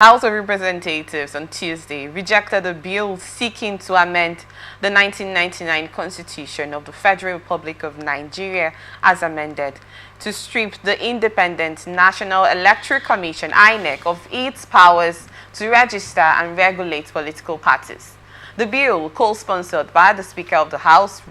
House of Representatives on Tuesday rejected a bill seeking to amend the 1999 Constitution of the Federal Republic of Nigeria as amended to strip the Independent National Electoral Commission (Inec) of its powers to register and regulate political parties. The bill, co-sponsored by the Speaker of the House,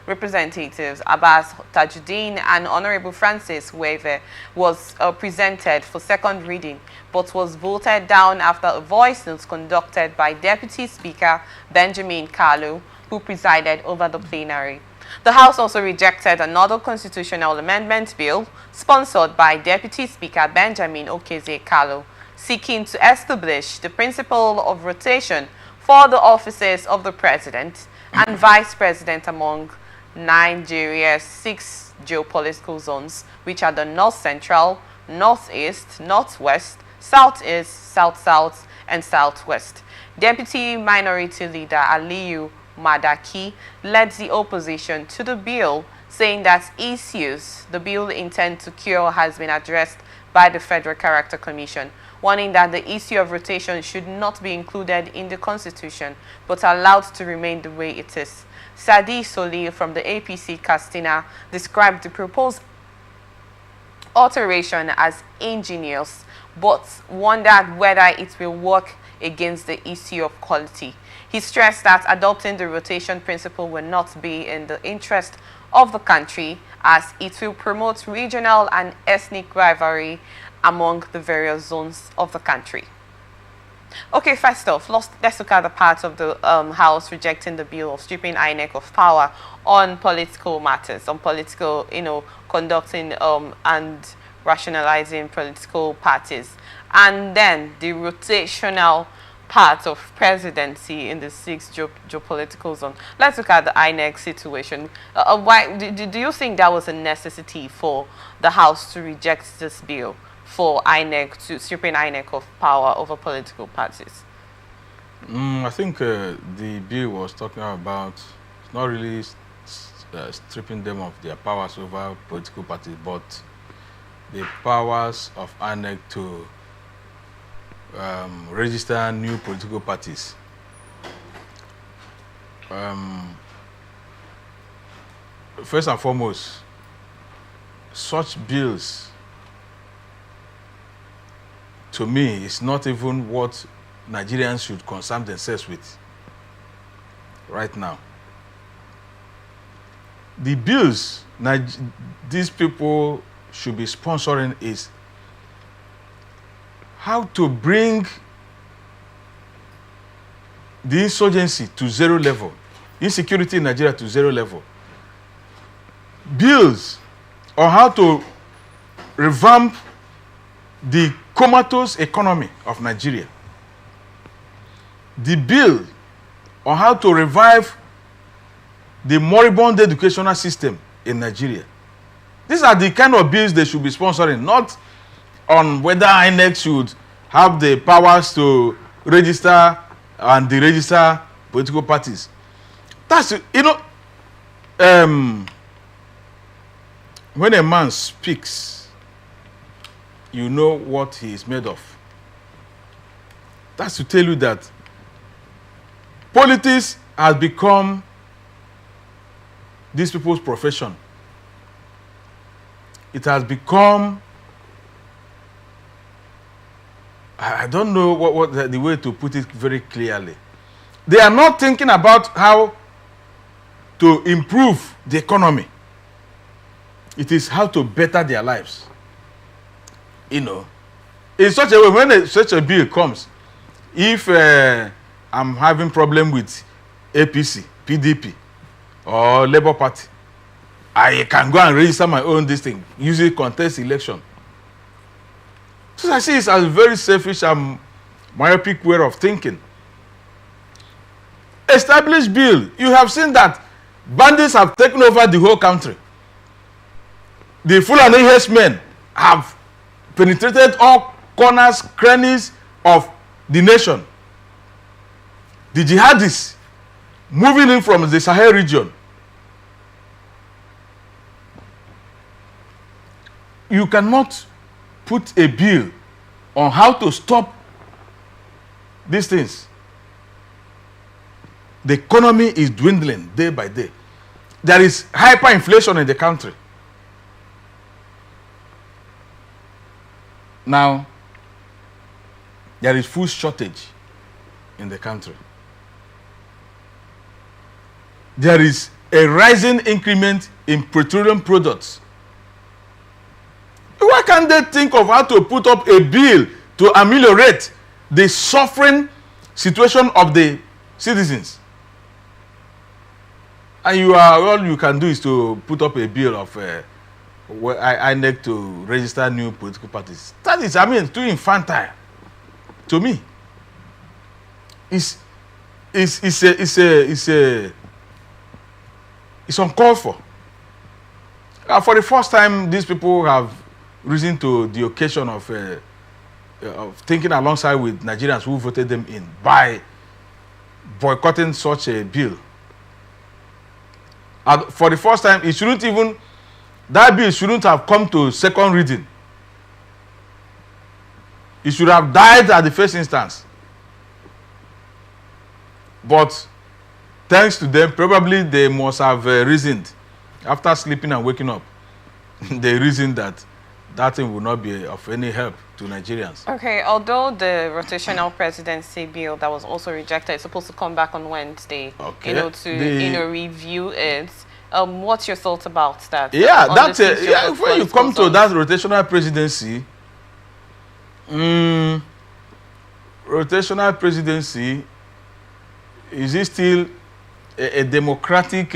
Representatives Abbas Tajuddin and Honorable Francis Weve, was presented for second reading but was voted down after a voice note conducted by Deputy Speaker Benjamin Kalu, who presided over the plenary. The House also rejected another constitutional amendment bill sponsored by Deputy Speaker Benjamin Okeze Kalu, seeking to establish the principle of rotation for the offices of the President and Vice President among Nigeria's 6 geopolitical zones, which are the North Central, Northeast, Northwest, Southeast, South-South, and Southwest. Deputy Minority Leader Aliyu Madaki led the opposition to the bill, saying that issues the bill intends to cure has been addressed by the Federal Character Commission, warning that the issue of rotation should not be included in the Constitution, but allowed to remain the way it is. Sadi Soli from the APC Castina described the proposed alteration as ingenious, but wondered whether it will work against the issue of quality. He stressed that adopting the rotation principle will not be in the interest of the country, as it will promote regional and ethnic rivalry among the various zones of the country. Okay, first off, let's look at the part of the House rejecting the bill of stripping INEC of power on political matters, on political, conducting and rationalizing political parties. And then the rotational part of presidency in the 6 geopolitical zone. Let's look at the INEC situation. Why do you think that was a necessity for the House to reject this bill for INEC, to stripping INEC of power over political parties? I think the bill was talking about not really stripping them of their powers over political parties, but the powers of INEC to register new political parties. First and foremost, such bills, to me, is not even what Nigerians should concern themselves with right now. The bills these people should be sponsoring is how to bring the insurgency to 0 level, insecurity in Nigeria to 0 level. Bills on how to revamp the comatose economy of Nigeria. The bill on how to revive the moribund educational system in Nigeria. These are the kind of bills they should be sponsoring, not on whether INEC should have the powers to register and deregister political parties. That's, when a man speaks, you know what he is made of. That's to tell you that politics has become these people's profession. It has become, I don't know what the way to put it very clearly. They are not thinking about how to improve the economy. It is how to better their lives. In such a way, when such a bill comes, if I'm having problem with APC, PDP, or Labour Party, I can go and register my own this thing, usually contest election. So I see it's a very selfish and myopic way of thinking. Established bill, you have seen that bandits have taken over the whole country. The Fulani herdsmen have penetrated all corners, crannies of the nation. The jihadists moving in from the Sahel region. You cannot put a bill on how to stop these things. The economy is dwindling day by day. There is hyperinflation in the country. Now, there is food shortage in the country. There is a rising increment in petroleum products. Why can't they think of how to put up a bill to ameliorate the suffering situation of the citizens? And all you can do is to put up a bill of Inec to register new political parties. That is, I mean, too infantile. To me, it's uncalled for. For the first time, these people have risen to the occasion of thinking alongside with Nigerians who voted them in by boycotting such a bill. For the first time, that bill shouldn't have come to second reading. It should have died at the first instance. But thanks to them, probably they must have reasoned after sleeping and waking up. They reasoned that thing will not be of any help to Nigerians. Okay, although the rotational presidency bill that was also rejected is supposed to come back on Wednesday, okay, to review it. What's your thoughts about that? Yeah, when you come to that rotational presidency, rotational presidency, is it still a democratic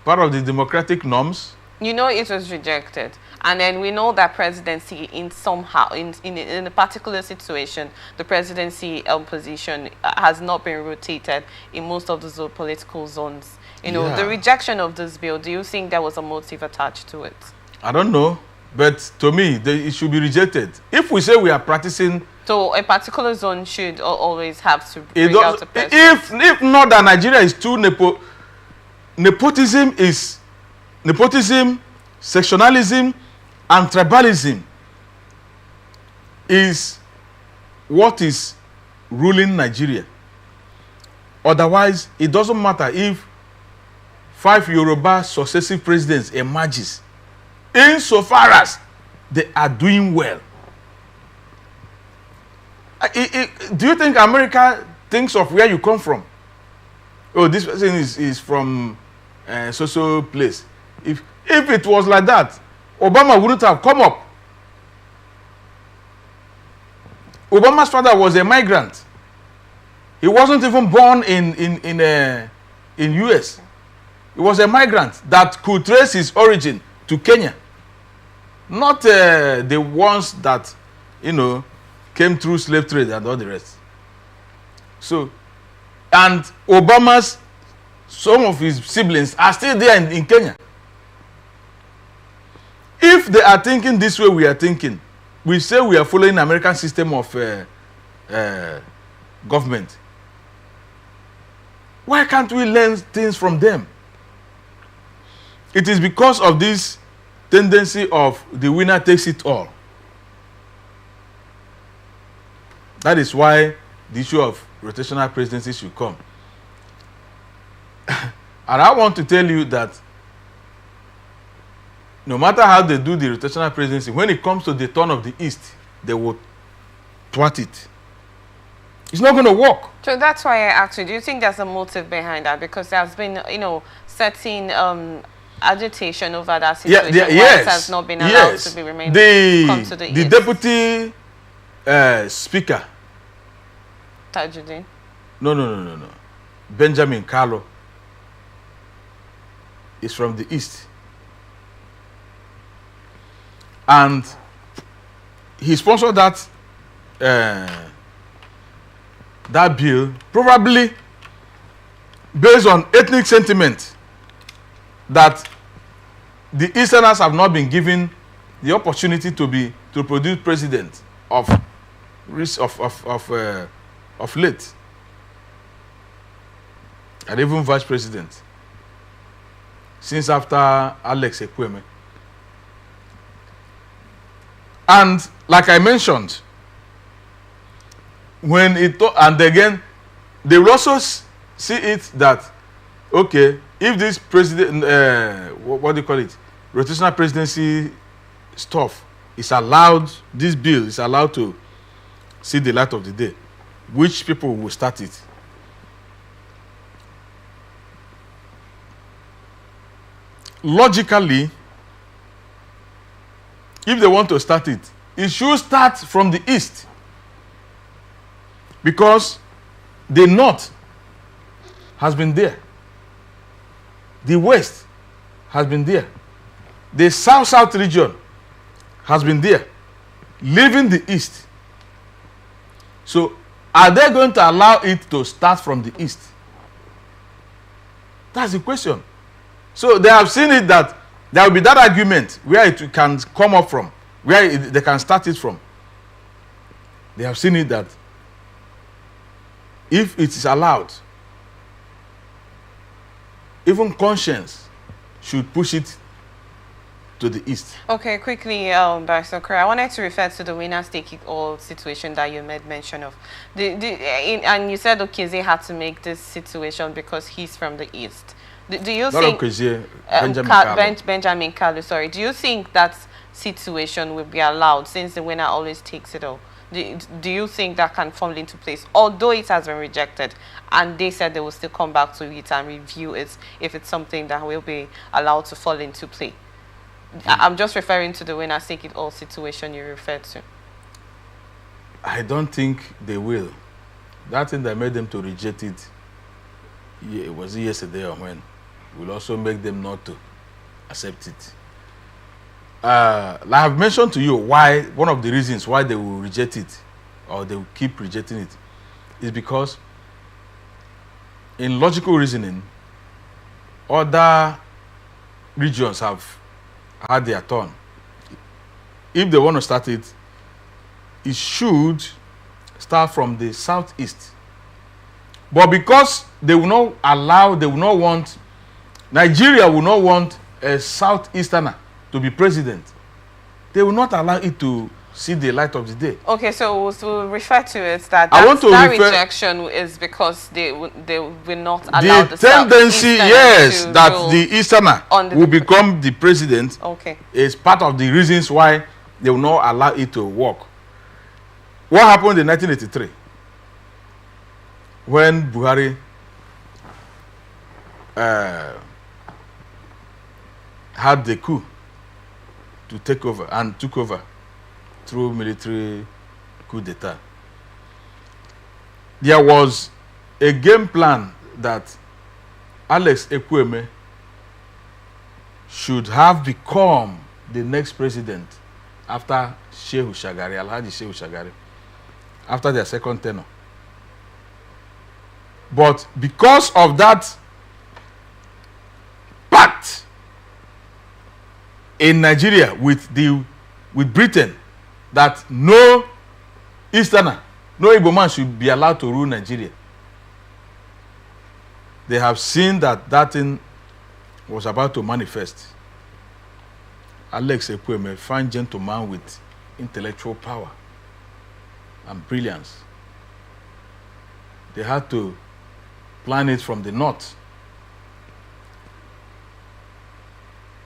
part of the democratic norms? You know, it was rejected, and then we know that presidency in a particular situation, the presidency position has not been rotated in most of the political zones. The rejection of this bill, do you think there was a motive attached to it? I don't know, but to me, it should be rejected. If we say we are practicing... So a particular zone should always have to bring out a president. If not that Nigeria is too nepotism, sectionalism, and tribalism is what is ruling Nigeria. Otherwise, it doesn't matter if 5 Yoruba successive presidents emerges, insofar as they are doing well. Do you think America thinks of where you come from? Oh, this person is from so place. If it was like that, Obama wouldn't have come up. Obama's father was a migrant. He wasn't even born in US. He was a migrant that could trace his origin to Kenya. Not the ones that, came through slave trade and all the rest. So, and some of his siblings are still there in Kenya. If they are thinking this way we are thinking, we say we are following American system of government. Why can't we learn things from them? It is because of this tendency of the winner takes it all. That is why the issue of rotational presidency should come. And I want to tell you that no matter how they do the rotational presidency, when it comes to the turn of the East, they will thwart it. It's not going to work. So that's why I asked you, do you think there's a motive behind that? Because there's been, certain agitation over that situation. Yes. It has not been allowed to be remained. The deputy speaker. Tajuddin? No. Benjamin Carlo is from the East. And he sponsored that bill, probably based on ethnic sentiment, that the Easterners have not been given the opportunity to produce president of late, and even vice president since after Alex Ekweme. And like I mentioned, when it, and again, they will also see it that, okay, if this president, what do you call it, rotational presidency stuff is allowed, this bill is allowed to see the light of the day, which people will start it? Logically, if they want to start it, it should start from the east, because the north has been there, the west has been there, the south region has been there, leaving the east. So are they going to allow it to start from the east? That's the question. So they have seen it that there will be that argument where it can come up from, where they can start it from. They have seen it that if it is allowed, even conscience should push it to the east. Okay, quickly, Barrister Okura, I wanted to refer to the winners take it all situation that you made mention of. And you said Okezie had to make this situation because he's from the east. Do you think Benjamin Kalu, sorry, do you think that situation will be allowed since the winner always takes it all? Do you think that can fall into place, although it has been rejected and they said they will still come back to it and review it if it's something that will be allowed to fall into play? I'm just referring to the winner take it all situation you referred to. I don't think they will. That thing that made them to reject it, it was yesterday or when, will also make them not to accept it. Like I've mentioned to you why, one of the reasons why they will reject it, or they will keep rejecting it, is because in logical reasoning, other regions have had their turn. If they want to start it, it should start from the southeast. But because they will not allow, they will not want, Nigeria will not want a southeasterner to be president, they will not allow it to see the light of the day. Okay, so we'll refer to it that rejection is because they will not allow the tendency, yes, that the easterner will become the president. Okay, is part of the reasons why they will not allow it to work. What happened in 1983 when Buhari had the coup to take over, and took over through military coup d'etat? There was a game plan that Alex Ekwueme should have become the next president after Shehu Shagari, Alhaji Shehu Shagari, after their second tenure. But because of that pact in Nigeria with Britain, that no Easterner, no Igbo man should be allowed to rule Nigeria, they have seen that that thing was about to manifest. Alex Ekwueme, a fine gentleman with intellectual power and brilliance, they had to plan it from the north,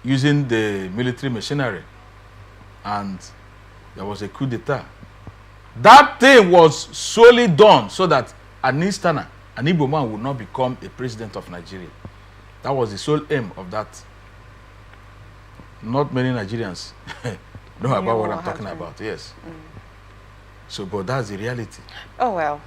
using the military machinery, and there was a coup d'etat. That thing was solely done so that an Easterner, an Igbo man, would not become a president of Nigeria. That was the sole aim of that. Not many Nigerians know about what I'm talking about. Yes. So, but that's the reality. Oh well.